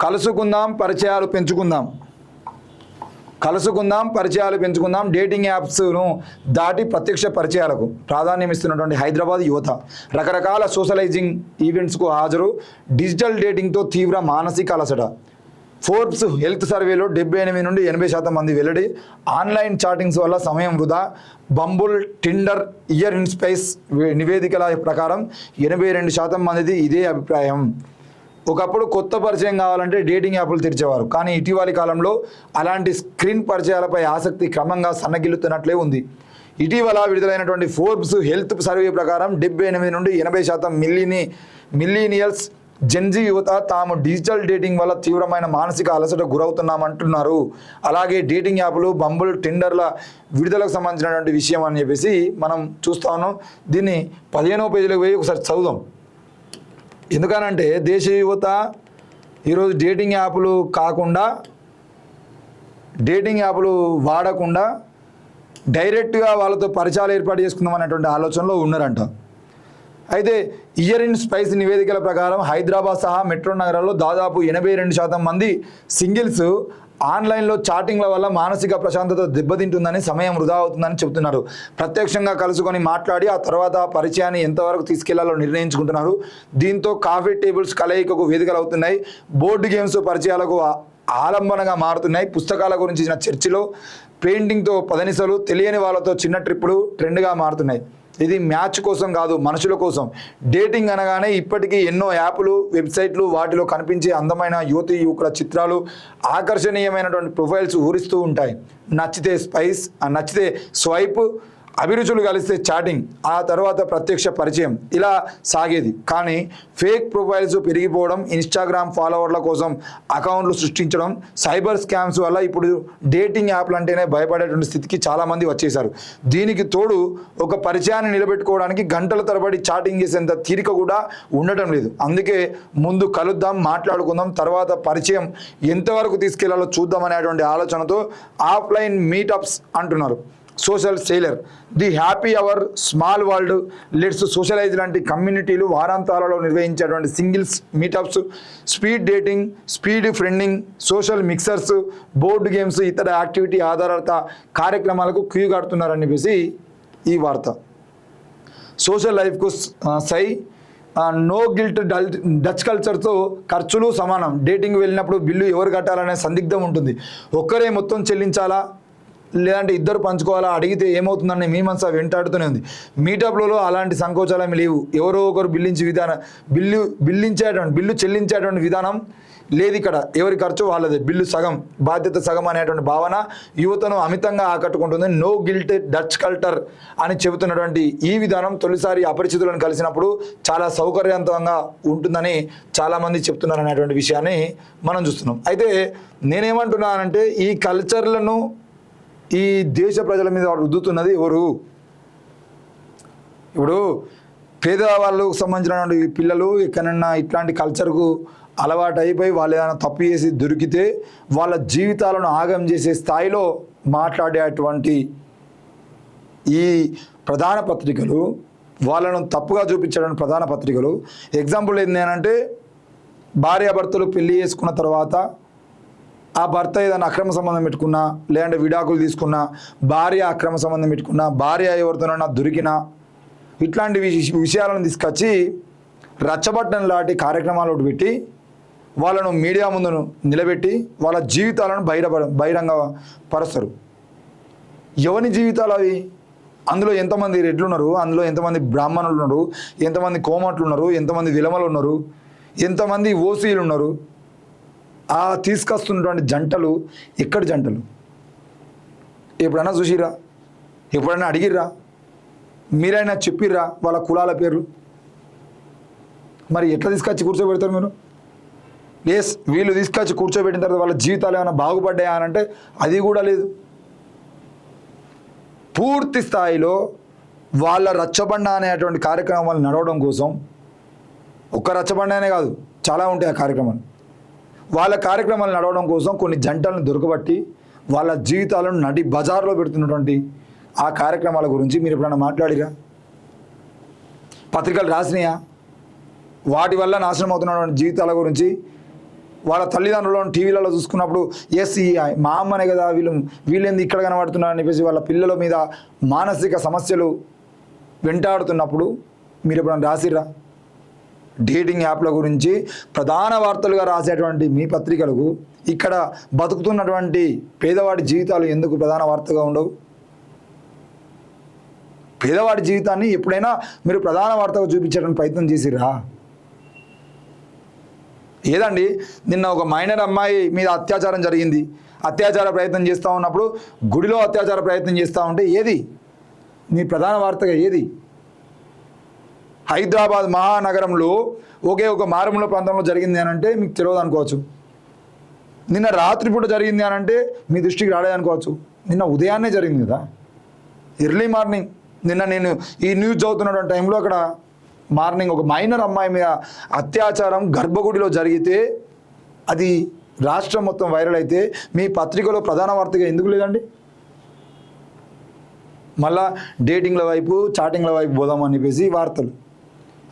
కలుసుకుందాం, పరిచయాలు పెంచుకుందాం. డేటింగ్ యాప్స్ను దాటి ప్రత్యక్ష పరిచయాలకు ప్రాధాన్యం ఇస్తున్నటువంటి హైదరాబాద్ యువత రకరకాల సోషలైజింగ్ ఈవెంట్స్కు హాజరు. డిజిటల్ డేటింగ్తో తీవ్ర మానసిక అలసట. ఫోర్బ్స్ హెల్త్ సర్వేలో 78 నుండి 80% మంది వెల్లడి. ఆన్లైన్ చాటింగ్స్ వల్ల సమయం వృధా. Bumble, Tinder, year in space నివేదికల ప్రకారం 82% మందిది ఇదే అభిప్రాయం. ఒకప్పుడు కొత్త పరిచయం కావాలంటే డేటింగ్ యాప్లు తెరిచేవారు, కానీ ఇటీవలి కాలంలో అలాంటి స్క్రీన్ పరిచయాలపై ఆసక్తి క్రమంగా సన్నగిల్లుతున్నట్లే ఉంది. ఇటీవల విడుదలైనటువంటి ఫోర్బ్స్ హెల్త్ సర్వే ప్రకారం 78 నుండి 80% మిలీనియల్స్, జెన్జీ యువత తాము డిజిటల్ డేటింగ్ వల్ల తీవ్రమైన మానసిక అలసట గురవుతున్నామంటున్నారు. అలాగే డేటింగ్ యాప్లు, బంబుల్, టిండర్ల విడుదలకు సంబంధించినటువంటి విషయం అని చెప్పేసి మనం చూస్తా ఉన్నాం. దీన్ని 15వ పేజీలోకి పోయి ఒకసారి చదువుదాం. ఎందుకనంటే దేశ యువత ఈరోజు డేటింగ్ యాప్లు వాడకుండా డైరెక్ట్గా వాళ్ళతో పరిచయాలు ఏర్పాటు చేసుకుందాం అనేటువంటి ఆలోచనలో ఉన్నారంట. అయితే ఇయర్ ఇన్ స్పైస్ నివేదికల ప్రకారం హైదరాబాద్ సహా మెట్రో నగరాల్లో దాదాపు 82% మంది సింగిల్స్ ఆన్లైన్లో చాటింగ్ల వల్ల మానసిక ప్రశాంతత దెబ్బతింటుందని, సమయం వృధా అవుతుందని చెబుతున్నారు. ప్రత్యక్షంగా కలుసుకొని మాట్లాడి ఆ తర్వాత ఆ పరిచయాన్ని ఎంతవరకు తీసుకెళ్లాలో నిర్ణయించుకుంటున్నారు. దీంతో కాఫీ టేబుల్స్ కలయికకు వేదికలు అవుతున్నాయి. బోర్డు గేమ్స్ పరిచయాలకు ఆలంబనగా మారుతున్నాయి. పుస్తకాల గురించిన చర్చలో పెయింటింగ్తో పదనిసలు, తెలియని వాళ్ళతో చిన్న ట్రిప్పులు ట్రెండ్గా మారుతున్నాయి. ఇది మ్యాచ్ కోసం కాదు, మనుషుల కోసం. డేటింగ్ అనగానే ఇప్పటికీ ఎన్నో యాప్లు, వెబ్సైట్లు, వాటిలో కనిపించే అందమైన యువతి యువకుల చిత్రాలు, ఆకర్షణీయమైనటువంటి ప్రొఫైల్స్ ఊరిస్తూ ఉంటాయి. నచ్చితే స్వైప్, అభిరుచులు కలిస్తే చాటింగ్, ఆ తర్వాత ప్రత్యక్ష పరిచయం, ఇలా సాగేది. కానీ ఫేక్ ప్రొఫైల్స్ పెరిగిపోవడం, ఇన్స్టాగ్రామ్ ఫాలోవర్ల కోసం అకౌంట్లు సృష్టించడం, సైబర్ స్కామ్స్ వల్ల ఇప్పుడు డేటింగ్ యాప్లు అంటేనే భయపడేటువంటి స్థితికి చాలామంది వచ్చేసారు. దీనికి తోడు ఒక పరిచయాన్ని నిలబెట్టుకోవడానికి గంటల తరబడి చాటింగ్ చేసేంత తీరిక కూడా ఉండటం లేదు. అందుకే ముందు కలుద్దాం, మాట్లాడుకుందాం, తర్వాత పరిచయం ఎంతవరకు తీసుకెళ్లాలో చూద్దాం అనేటువంటి ఆలోచనతో ఆఫ్లైన్ మీటప్స్ అంటున్నారు. Social sailor, the happy hour, small world, let's socialize లాంటి కమ్యూనిటీలు వారాంతాలలో నిర్వహించేటువంటి singles meetups, speed dating, speed friending, social mixers, board games, ఇతర యాక్టివిటీ ఆధారిత కార్యక్రమాలకు క్యూ కడుతున్నారని చెప్పేసి ఈ వార్త. సోషల్ లైఫ్కు నో గిల్ట్ డచ్ కల్చర్తో ఖర్చులు సమానం. డేటింగ్ వెళ్ళినప్పుడు బిల్లు ఎవరు కట్టాలనే సందిగ్ధం ఉంటుంది. ఒక్కరే మొత్తం చెల్లించాలా లేదంటే ఇద్దరు పంచుకోవాలా, అడిగితే ఏమవుతుందని మీ మనసు వెంటాడుతూనే ఉంది. మీటప్లలో అలాంటి సంకోచాలేమి లేవు. ఎవరో ఒకరు బిల్లు చెల్లించేటువంటి విధానం లేదు ఇక్కడ. ఎవరి ఖర్చు వాళ్ళదే, బిల్లు సగం, బాధ్యత సగం అనేటువంటి భావన యువతను అమితంగా ఆకట్టుకుంటుంది. నో గిల్ట్ డచ్ కల్చర్ అని చెబుతున్నటువంటి ఈ విధానం తొలిసారి అపరిచితులను కలిసినప్పుడు చాలా సౌకర్యవంతంగా ఉంటుందని చాలామంది చెప్తున్నారు అనేటువంటి విషయాన్ని మనం చూస్తున్నాం. అయితే నేనేమంటున్నానంటే ఈ కల్చర్లను ఈ దేశ ప్రజల మీద రుద్దుతున్నది ఎవరు? ఇప్పుడు పేదవాళ్ళకు సంబంధించినటువంటి పిల్లలు ఎక్కడన్నా ఇట్లాంటి కల్చర్కు అలవాటు అయిపోయి వాళ్ళు ఏదైనా తప్పు చేసి దొరికితే వాళ్ళ జీవితాలను ఆగం చేసే స్థాయిలో మాట్లాడేటువంటి ఈ ప్రధాన పత్రికలు, వాళ్ళను తప్పుగా చూపించడానికి ప్రధాన పత్రికలు. ఎగ్జాంపుల్ ఏంటంటే భార్యాభర్తలు పెళ్లి చేసుకున్న తర్వాత ఆ భర్త ఏదైనా అక్రమ సంబంధం పెట్టుకున్నా, లేదంటే విడాకులు తీసుకున్నా, భార్య అక్రమ సంబంధం పెట్టుకున్నా, భార్య ఎవరితోనైనా దొరికినా, ఇట్లాంటి విషయాలను తీసుకొచ్చి రచ్చబట్టం లాంటి కార్యక్రమాలు పెట్టి వాళ్ళను మీడియా ముందు నిలబెట్టి వాళ్ళ జీవితాలను బహిరంగ పరుస్తారు. ఎవరి జీవితాలు అవి? అందులో ఎంతమంది రెడ్లు ఉన్నారు, అందులో ఎంతమంది బ్రాహ్మణులు ఉన్నారు, ఎంతమంది కోమట్లు ఉన్నారు, ఎంతమంది విలమలు ఉన్నారు, ఎంతమంది ఓసీలు ఉన్నారు. ఆ తీసుకొస్తున్నటువంటి జంటలు ఎక్కడి జంటలు? ఎప్పుడైనా చూసిరా? ఎప్పుడైనా అడిగిర్రా? మీరైనా చెప్పిర్రా వాళ్ళ కులాల పేర్లు? మరి ఎట్లా తీసుకొచ్చి కూర్చోబెడతారు మీరు? వీళ్ళు తీసుకొచ్చి కూర్చోబెట్టిన తర్వాత వాళ్ళ జీవితాలు ఏమైనా బాగుపడ్డాయా అని అంటే అది కూడా లేదు. పూర్తి స్థాయిలో వాళ్ళ రచ్చబండ అనేటువంటి కార్యక్రమాలు నడవడం కోసం, ఒక్క రచ్చబండ అనే కాదు, చాలా ఉంటాయి ఆ కార్యక్రమాలు. వాళ్ళ కార్యక్రమాలు నడవడం కోసం కొన్ని జంటలను దొరకబట్టి వాళ్ళ జీవితాలను నడి బజార్లో పెడుతున్నటువంటి ఆ కార్యక్రమాల గురించి మీరు ఎప్పుడైనా మాట్లాడిరా? పత్రికలు రాసినాయా? వాటి వల్ల నాశనం అవుతున్నటువంటి జీవితాల గురించి వాళ్ళ తల్లిదండ్రులను టీవీలలో చూసుకున్నప్పుడు ఎస్ ఈ మా అమ్మనే కదా వీళ్ళేంది ఇక్కడ కనబడుతున్నారు అని చెప్పేసి వాళ్ళ పిల్లల మీద మానసిక సమస్యలు వెంటాడుతున్నప్పుడు మీరు ఎప్పుడన్నా రాసిర్రా? డేటింగ్ యాప్ల గురించి ప్రధాన వార్తలుగా రాసేటువంటి మీ పత్రికలకు ఇక్కడ బతుకుతున్నటువంటి పేదవాడి జీవితాలు ఎందుకు ప్రధాన వార్తగా ఉండవు? పేదవాడి జీవితాన్ని ఎప్పుడైనా మీరు ప్రధాన వార్తగా చూపించడానికి ప్రయత్నం చేసిర్రా? ఏదండి, నిన్న ఒక మైనర్ అమ్మాయి మీద అత్యాచారం జరిగింది. అత్యాచార ప్రయత్నం చేస్తూ ఉన్నప్పుడు గుడిలో అత్యాచార ప్రయత్నం చేస్తూ ఉంటే ఏది మీ ప్రధాన వార్తగా ఏది? హైదరాబాద్ మహానగరంలో ఒకే ఒక మారుమూల ప్రాంతంలో జరిగింది అని అంటే మీకు తెలియదు అనుకోవచ్చు. నిన్న రాత్రిపూట జరిగింది అని అంటే మీ దృష్టికి రాలేదు అనుకోవచ్చు. నిన్న ఉదయాన్నే జరిగింది కదా, ఎర్లీ మార్నింగ్. నిన్న నేను ఈ న్యూస్ చదువుతున్న టైంలో అక్కడ మార్నింగ్ ఒక మైనర్ అమ్మాయి మీద అత్యాచారం గర్భగుడిలో జరిగితే అది రాష్ట్రం మొత్తం వైరల్ అయితే మీ పత్రికలో ప్రధాన వార్తగా ఎందుకు లేదండి? మళ్ళా డేటింగ్ల వైపు చాటింగ్ల వైపు పోదామని చెప్పేసి వార్తలు.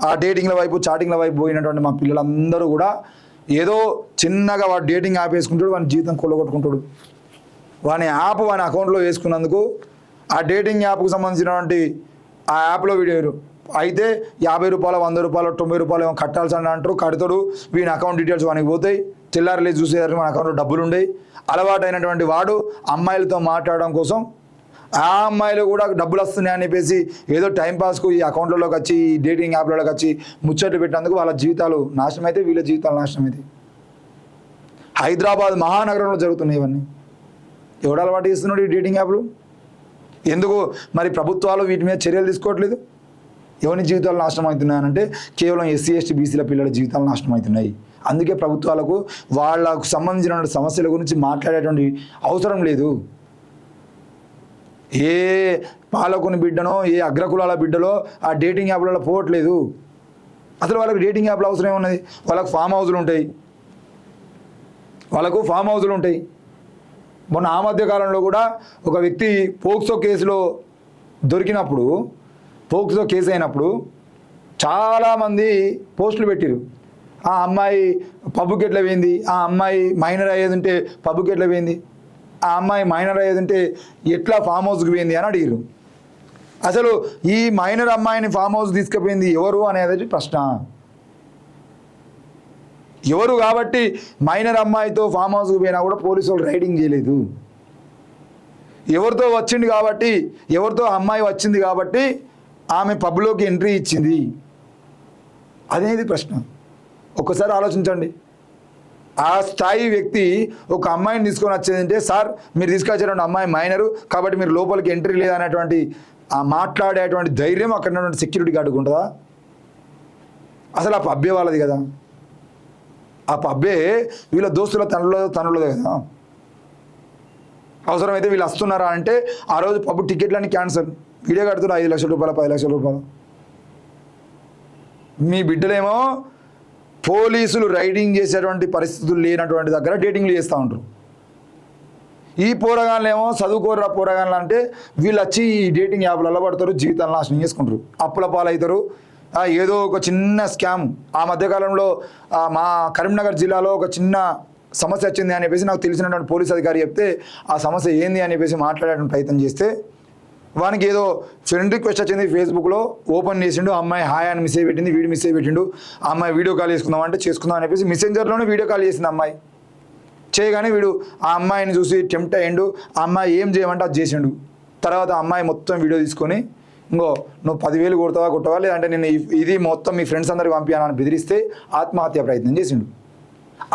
ఆ డేటింగ్ల వైపు చాటింగ్ల వైపు పోయినటువంటి మా పిల్లలందరూ కూడా ఏదో చిన్నగా వాడు డేటింగ్ యాప్ వేసుకుంటాడు, వాని జీవితం కొల్లగొట్టుకుంటాడు. వాని యాప్ వాని అకౌంట్లో వేసుకున్నందుకు ఆ డేటింగ్ యాప్కు సంబంధించినటువంటి ఆ యాప్లో వీడియో అయితే 50 రూపాయలు 100 రూపాయలు 90 రూపాయలు ఏమో కట్టాల్సి అని అంటారు. కడతాడు, వీని అకౌంట్ డీటెయిల్స్ వానికి పోతాయి. తెల్లారలే చూసేదానికి మన అకౌంట్లో డబ్బులు ఉండయి. అలవాటైనటువంటి వాడు అమ్మాయిలతో మాట్లాడడం కోసం ఆ అమ్మాయిలు కూడా డబ్బులు వస్తున్నాయి అని చెప్పేసి ఏదో టైంపాస్కు ఈ అకౌంట్లలోకి వచ్చి ఈ డేటింగ్ యాప్లలోకి వచ్చి ముచ్చట్లు పెట్టినందుకు వాళ్ళ జీవితాలు నాశనం అయితే, వీళ్ళ జీవితాలు నాశనం అయితే. హైదరాబాద్ మహానగరంలో జరుగుతున్నాయి ఇవన్నీ. ఎవడు అలవాటు చేస్తున్నాడు ఈ డేటింగ్ యాప్లు? ఎందుకు మరి ప్రభుత్వాలు వీటి మీద చర్యలు తీసుకోవట్లేదు? ఎవరి జీవితాలు నాశనం అవుతున్నాయనంటే కేవలం ఎస్సీ ఎస్టీ బీసీల పిల్లల జీవితాలు నాశనం అవుతున్నాయి. అందుకే ప్రభుత్వాలకు వాళ్ళకు సంబంధించిన సమస్యల గురించి మాట్లాడేటువంటి అవసరం లేదు. ఏ పాలకుని బిడ్డనో ఏ అగ్రకులాల బిడ్డలో ఆ డేటింగ్ యాప్లలో పోవట్లేదు. అసలు వాళ్ళకి డేటింగ్ యాప్ల అవసరం ఏమున్నది? వాళ్ళకు ఫామ్ హౌజులు ఉంటాయి. మొన్న ఆ మధ్య కాలంలో కూడా ఒక వ్యక్తి పోక్సో కేసులో దొరికినప్పుడు, పోక్సో కేసు అయినప్పుడు చాలామంది పోస్టులు పెట్టారు. ఆ అమ్మాయి పబ్బుకి ఎట్లా పోయింది, ఆ అమ్మాయి మైనర్ అయ్యేది ఉంటే పబ్బుకి ఎట్లా పోయింది, ఆ అమ్మాయి మైనర్ అయ్యేది ఉంటే ఎట్లా ఫామ్ హౌస్కి పోయింది అని అడిగారు. అసలు ఈ మైనర్ అమ్మాయిని ఫామ్ హౌస్ తీసుకుపోయింది ఎవరు అనేది ప్రశ్న. ఎవరు కాబట్టి మైనర్ అమ్మాయితో ఫామ్ హౌస్కి పోయినా కూడా పోలీసు వాళ్ళు రైడింగ్ చేయలేదు. ఎవరితో వచ్చింది కాబట్టి, ఎవరితో అమ్మాయి వచ్చింది కాబట్టి ఆమె పబ్లోకి ఎంట్రీ ఇచ్చింది అనేది ప్రశ్న. ఒక్కసారి ఆలోచించండి. ఆ స్థాయి వ్యక్తి ఒక అమ్మాయిని తీసుకొని వచ్చేదంటే, సార్ మీరు తీసుకొచ్చేటువంటి అమ్మాయి మైనరు కాబట్టి మీరు లోపలికి ఎంట్రీ లేదనేటువంటి ఆ మాట్లాడేటువంటి ధైర్యం అక్కడ ఉన్నటువంటి సెక్యూరిటీ గార్డుకు ఉంటుందా? అసలు ఆ పబ్బే వాళ్ళది కదా, ఆ పబ్బే వీళ్ళ దోస్తుల తనులదే కదా. అవసరమైతే వీళ్ళు వస్తున్నారా అంటే ఆ రోజు పబ్బు టికెట్లన్నీ క్యాన్సల్, వీడియో కడుతున్నారు 5 లక్షల రూపాయలు 10 లక్షల రూపాయలు. మీ బిడ్డలేమో పోలీసులు రైడింగ్ చేసేటువంటి పరిస్థితులు లేనటువంటి దగ్గర డేటింగ్లు చేస్తూ ఉంటారు. ఈ పోరగాళ్ళేమో చదువుకోర్రా పోరగాళ్ళు అంటే వీళ్ళు వచ్చి ఈ డేటింగ్ యాప్లలో పడతారు, జీవితాలను నాశనం చేసుకుంటారు, అప్పుల పాలవుతారు. ఏదో ఒక చిన్న స్కామ్. ఆ మధ్యకాలంలో మా కరీంనగర్ జిల్లాలో ఒక చిన్న సమస్య వచ్చింది అని చెప్పేసి నాకు తెలిసినటువంటి పోలీస్ అధికారి చెప్తే ఆ సమస్య ఏంది అని చెప్పేసి మాట్లాడడానికి ప్రయత్నం చేస్తే వానికి ఏదో ఫ్రెండ్ రిక్వెస్ట్ వచ్చింది ఫేస్బుక్లో, ఓపెన్ చేసిండు, అమ్మాయి హాయ్ అని మెసేజ్ పెట్టింది, వీడు మెసేజ్ పెట్టిండు, ఆ అమ్మాయి వీడియో కాల్ చేసుకుందాం అంటే చేసుకుందాం అని చెప్పేసి మెసెంజర్లోనే వీడియో కాల్ చేసింది అమ్మాయి. చేయగానే వీడు ఆ అమ్మాయిని చూసి టెంప్ట్ అయ్యిండు, ఆ అమ్మాయి ఏం చేయమంటే అది చేసిండు. తర్వాత అమ్మాయి మొత్తం వీడియో తీసుకొని ఇంకో నువ్వు 10,000 కొట్టవా లేదంటే నేను ఇది మొత్తం మీ ఫ్రెండ్స్ అందరికి పంపించాలని బెదిరిస్తే ఆత్మహత్య ప్రయత్నం చేసిండు.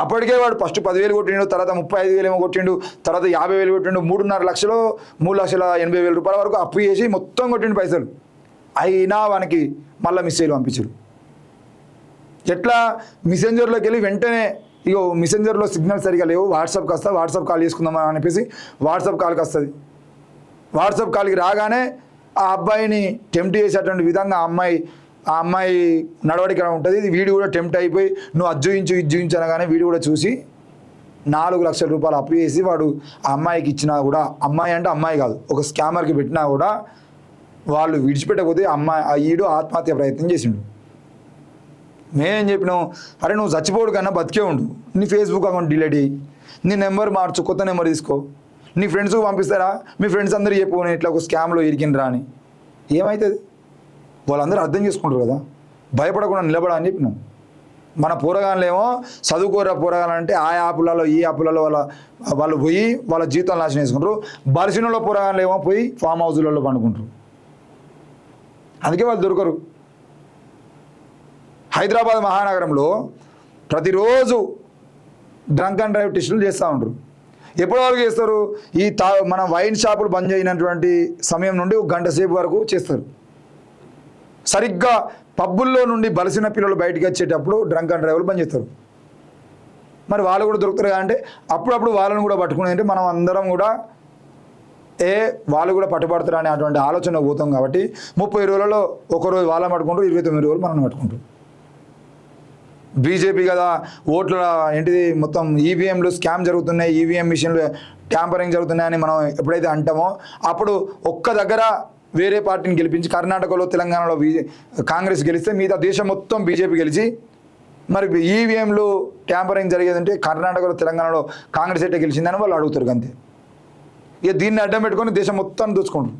అప్పటికే వాడు ఫస్ట్ 10,000 కొట్టిండు, తర్వాత 35,000 ఏమో కొట్టిండు, తర్వాత 50,000 కొట్టిండు, 3.5 లక్షలు 3,80,000 రూపాయల వరకు అప్పు చేసి మొత్తం కొట్టిండు పైసలు. అయినా వానికి మళ్ళీ మెసేజ్లు పంపించారు. ఎట్లా మెసెంజర్లోకి వెళ్ళి వెంటనే ఇగో మెసెంజర్లో సిగ్నల్ సరిగా లేవు, వాట్సాప్కి వస్తా, వాట్సాప్ కాల్ చేసుకుందామని అనిపేసి వాట్సాప్ కాల్కి వస్తుంది. వాట్సాప్ కాల్కి రాగానే ఆ అబ్బాయిని టెంప్ట్ చేసేటువంటి విధంగా ఆ అమ్మాయి నడవడిక ఉంటుంది. ఇది వీడు కూడా టెంప్ట్ అయిపోయి నువ్వు ఇది అనగానే వీడు కూడా చూసి 4 లక్షల రూపాయలు అప్పు చేసి వాడు ఆ అమ్మాయికి ఇచ్చినా కూడా, అమ్మాయి అంటే అమ్మాయి కాదు ఒక స్కామర్కి పెట్టినా కూడా వాళ్ళు విడిచిపెట్టకపోతే ఈడు ఆత్మహత్య ప్రయత్నం చేసిండు. మేమేం చెప్పినాం, అరే నువ్వు చచ్చిపోడు కన్నా బతికే ఉండు, నీ ఫేస్బుక్ అకౌంట్ డిలీట్ అయ్యి, నీ నెంబర్ మార్చు, కొత్త నెంబర్ తీసుకో, నీ ఫ్రెండ్స్కి పంపిస్తారా, మీ ఫ్రెండ్స్ అందరూ చెప్పు నేను ఇట్లా ఒక స్కామ్లో ఇరికినరా అని. ఏమవుతుంది? వాళ్ళందరూ అర్థం చేసుకుంటారు కదా, భయపడకుండా నిలబడా అని చెప్పినాం. మన పోరగాళ్ళేమో చదువుకోరా పోరగాలంటే ఆ యాప్లలో ఈ యాప్లలో వాళ్ళు పోయి వాళ్ళ జీవితాలు నాశనం చేసుకుంటారు. బలిసినలో పోరగాళ్ళేమో పోయి ఫామ్ హౌస్లలో పండుకుంటారు. అందుకే వాళ్ళు దొరకరు. హైదరాబాద్ మహానగరంలో ప్రతిరోజు డ్రంక్ అండ్ డ్రైవ్ టెస్టులు చేస్తూ ఉంటారు. ఎప్పటి వరకు చేస్తారు? మన వైన్ షాపులు బంద్ అయినటువంటి సమయం నుండి ఒక గంట సేపు వరకు చేస్తారు. సరిగ్గా పబ్బుల్లో నుండి బలిసిన పిల్లలు బయటికి వచ్చేటప్పుడు డ్రంక్ అండ్ డ్రైవ్లు బంద్ చేస్తారు. మరి వాళ్ళు కూడా దొరుకుతారు అంటే అప్పుడప్పుడు వాళ్ళని కూడా పట్టుకునేదంటే మనం అందరం కూడా వాళ్ళు కూడా పట్టుబడతారు అనే అటువంటి ఆలోచన పోతాం. కాబట్టి 30 రోజులలో ఒకరోజు వాళ్ళని పట్టుకుంటారు, 29 రోజులు మనం పట్టుకుంటారు. బీజేపీ కదా ఓట్ల ఏంటిది మొత్తం ఈవీఎంలు స్కామ్ జరుగుతున్నాయి, ఈవీఎం మిషన్లు ట్యాంపరింగ్ జరుగుతున్నాయని మనం ఎప్పుడైతే అంటామో అప్పుడు ఒక్క దగ్గర వేరే పార్టీని గెలిపించి కర్ణాటకలో తెలంగాణలో కాంగ్రెస్ గెలిస్తే మిగతా దేశం మొత్తం బీజేపీ గెలిచి మరి ఈవీఎంలు ట్యాంపరింగ్ జరిగేదంటే కర్ణాటకలో తెలంగాణలో కాంగ్రెస్ అయితే గెలిచిందని వాళ్ళు అడుగుతారు. అంతే. ఇక దీన్ని అడ్డం పెట్టుకొని దేశం మొత్తం దోచుకుంటారు.